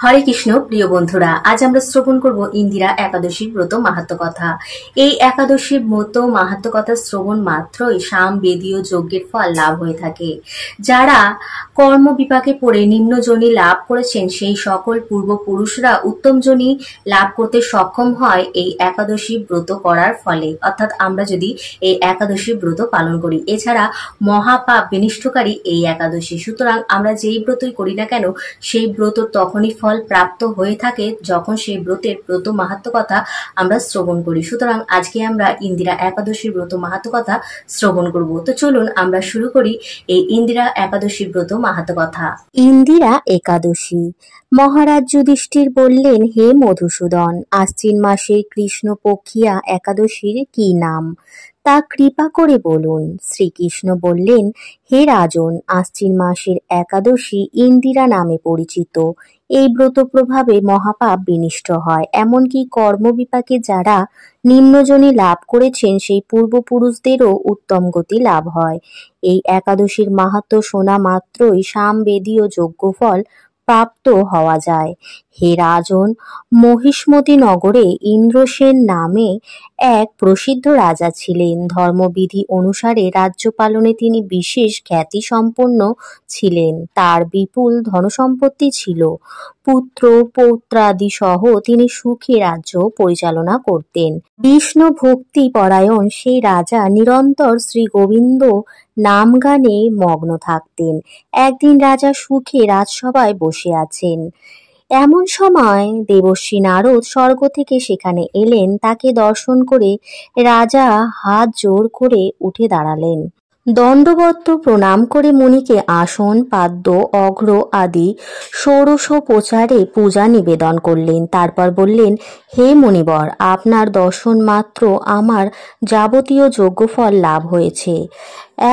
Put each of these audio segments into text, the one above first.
হরে কৃষ্ণ। প্রিয় বন্ধুরা, আজ আমরা শ্রবণ করব ইন্দিরা একাদশীর ব্রত মাহাত্ম্য কথা। এই একাদশীর ব্রত মাহাত্ম্য কথা শ্রবণ মাত্রই সাম বেদীয় যজ্ঞের ফল লাভ হয়ে থাকে। যারা কর্ম বিপাকে পড়ে নিম্নজনি লাভ করেছেন সেই সকল পূর্বপুরুষরা উত্তম জনি লাভ করতে সক্ষম হয় এই একাদশী ব্রত করার ফলে, অর্থাৎ আমরা যদি এই একাদশী ব্রত পালন করি। এছাড়া মহাপাপ বিনিষ্টকারী এই একাদশী, সুতরাং আমরা যেই ব্রতই করি না কেন সেই ব্রত তখনই ফল প্রাপ্ত হয়ে থাকে যখন সেই ব্রতের ব্রত মাহাত্ম্য কথা আমরা শ্রবণ করি। সুতরাং আজকে আমরা ইন্দিরা একাদশীর ব্রত মাহাত্ম্য কথা শ্রবণ করব। তো চলুন আমরা শুরু করি এই ইন্দিরা একাদশীর ব্রত মাহাত্ম্য কথা। ইন্দিরা একাদশী। মহারাজ যুধিষ্ঠির বললেন, হে মধুসূদন, আশ্বিন মাসের কৃষ্ণপক্ষিয়া একাদশীর কি নাম, তা কৃপা করে বলুন। শ্রীকৃষ্ণ বললেন, হে রাজন, আশ্বিন মাসের একাদশী ইন্দিরা নামে পরিচিত। এই ব্রত প্রভাবে মহাপাপ বিনিষ্ট হয়, এমনকি কর্মবিপাকে যারা নিম্নজনি লাভ করেছেন সেই পূর্বপুরুষদেরও উত্তম গতি লাভ হয়। এই একাদশীর মাহাত্ম্য শোনা মাত্রই সামবেদীয় যজ্ঞফল প্রাপ্ত হওয়া যায়। হে রাজন, মহিষ্মতি নগরে ইন্দ্রসেন নামে এক প্রসিদ্ধ রাজা ছিলেন। ধর্মবিধি অনুসারে রাজ্য পালনে তিনি বিশেষ খ্যাতি সম্পন্ন ছিলেন। তার বিপুল ধনসম্পত্তি ছিল। পুত্র পৌত্রাদি সহ তিনি সুখে রাজ্য পরিচালনা করতেন। বিষ্ণু ভক্তি পরায়ণ সেই রাজা নিরন্তর শ্রী গোবিন্দ নাম গানে মগ্ন থাকতেন। একদিন রাজা সুখে রাজসভায় বসে আছেন। এমন সময় দেবর্ষি নারদ স্বর্গ থেকে সেখানে এলেন। তাকে দর্শন করে রাজা হাত জোড় করে উঠে দাঁড়ালেন। দণ্ডবত প্রণাম করে মুনিকে আসন, পাদ্য, অঘ্র আদি ষোড়শোপচারে পূজা নিবেদন করলেন। তারপর বললেন, হে মুনিবর, আপনার দর্শন মাত্র আমার যাবতীয় যজ্ঞফল লাভ হয়েছে।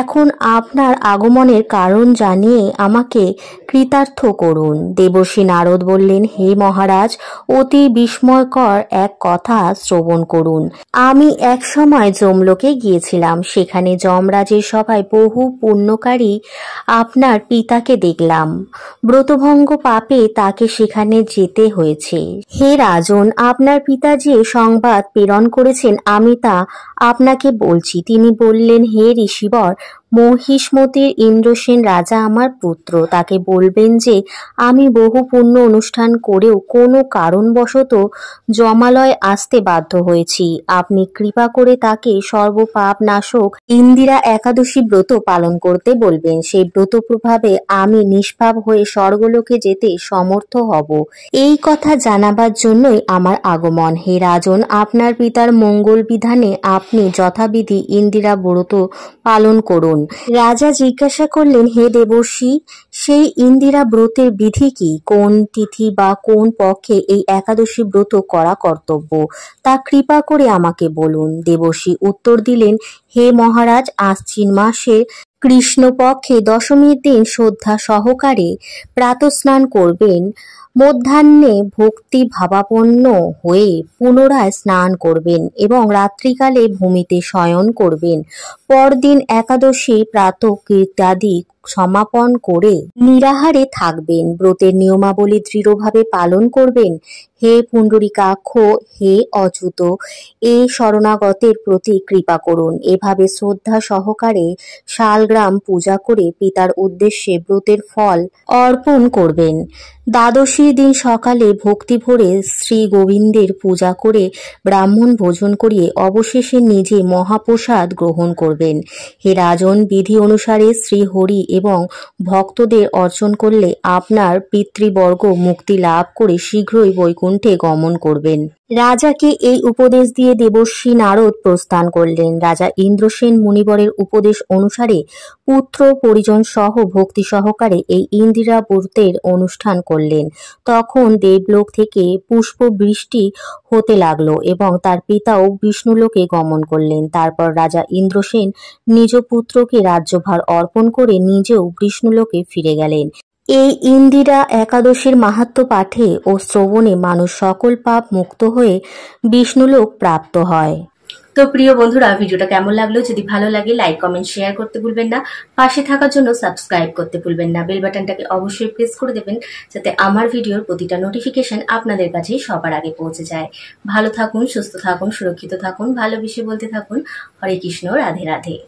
এখন আপনার আগমনের কারণ জানিয়ে আমাকে কৃতার্থ করুন। দেবর্ষি নারদ বললেন, হে মহারাজ, অতি বিস্ময়কর এক কথা শ্রবণ করুন। আমি এক সময় যমলোকে গিয়েছিলাম। সেখানে যমরাজের সভায় বহু পুণ্যকারী আপনার পিতাকে দেখলাম। ব্রতভঙ্গ পাপে তাকে সেখানে যেতে হয়েছে। হে রাজন, আপনার পিতা যে সংবাদ প্রেরণ করেছেন আমি তা আপনাকে বলছি। তিনি বললেন, হে ঋষিবর, মহিষ্মতির ইন্দ্রসেন রাজা আমার পুত্র। তাকে বলবেন যে আমি বহু পুণ্য অনুষ্ঠান করেও কোনো কারণবশত যমালয় আসতে বাধ্য হয়েছি। আপনি কৃপা করে তাকে সর্বপাপ নাশক ইন্দিরা একাদশী ব্রত পালন করতে বলবেন। সেই ব্রত প্রভাবে আমি নিষ্পাপ হয়ে স্বর্গলোকে যেতে সমর্থ হব। এই কথা জানাবার জন্যই আমার আগমন। হে রাজন, আপনার পিতার মঙ্গল বিধানে আপনি যথাবিধি ইন্দিরা ব্রত পালন করুন। রাজা জিজ্ঞাসা করলেন, হে দেবর্ষি, সেই ইন্দিরা ব্রতের বিধি কি? কোন তিথি বা কোন পক্ষে এই একাদশী ব্রত করা কর্তব্য, তা কৃপা করে আমাকে বলুন। দেবর্ষি উত্তর দিলেন, হে মহারাজ, আশ্বিন মাসের কৃষ্ণপক্ষে দশমীর দিন শ্রদ্ধা সহকারে প্রাতঃস্নান করবেন। মধ্যাহ্নে ভক্তি ভাবাপন্ন হয়ে পুনরায় স্নান করবেন এবং রাত্রিকালে ভূমিতে শয়ন করবেন। পরদিন একাদশী প্রাতঃকৃত্যাদি সমাপন করে নিরাহারে থাকবেন। ব্রতের নিয়মাবলী দৃঢ়ভাবে পালন করবেন। হে পুণ্ডরীকাক্ষ, হে অচ্যুত, এই শরণাগতের প্রতি কৃপা করুন। এভাবে শ্রদ্ধা সহকারে শালগ্রাম পূজা করে পিতার উদ্দেশ্যে ব্রতের ফল অর্পণ করবেন। দ্বাদশীর দিন সকালে ভক্তি ভরে শ্রী গোবিন্দের পূজা করে ব্রাহ্মণ ভোজন করিয়ে অবশেষে নিজে মহাপ্রসাদ গ্রহণ করবেন। হে রাজন, বিধি অনুসারে শ্রী হরি এবং ভক্তদের অর্চন করলে আপনার পিতৃবর্গ মুক্তি লাভ করে শীঘ্রই বৈকুণ্ঠে গমন করবেন। রাজাকে এই উপদেশ দিয়ে দেবর্ষি নারদ প্রস্থান করলেন। রাজা ইন্দ্রসেন মুনিবরের উপদেশ অনুসারে পুত্র পরিজন সহ ভক্তি সহকারে এই ইন্দিরা ব্রতের অনুষ্ঠান করলেন। তখন দেবলোক থেকে পুষ্প বৃষ্টি হতে লাগলো এবং তার পিতাও বিষ্ণুলোকে গমন করলেন। তারপর রাজা ইন্দ্রসেন নিজ পুত্রকে রাজ্যভার অর্পণ করে নিজেও বিষ্ণুলোকে ফিরে গেলেন। এই ইন্দিরা একাদশীর মাহাত্ম্য পাঠে ও শ্রবণে মানুষ সকল পাপ মুক্ত হয়ে বিষ্ণুলোক প্রাপ্ত হয়। তো প্রিয় বন্ধুরা, ভিডিওটা কেমন লাগলো? যদি ভালো লাগে লাইক কমেন্ট শেয়ার করতে ভুলবেন না। পাশে থাকার জন্য সাবস্ক্রাইব করতে ভুলবেন না। বেল বাটনটাকে অবশ্যই প্রেস করে দেবেন, যাতে আমার ভিডিওর প্রতিটা নোটিফিকেশন আপনাদের কাছে সবার আগে পৌঁছে যায়। ভালো থাকুন, সুস্থ থাকুন, সুরক্ষিত থাকুন, ভালোবেসে বলতে থাকুন হরে কৃষ্ণ, রাধে রাধে।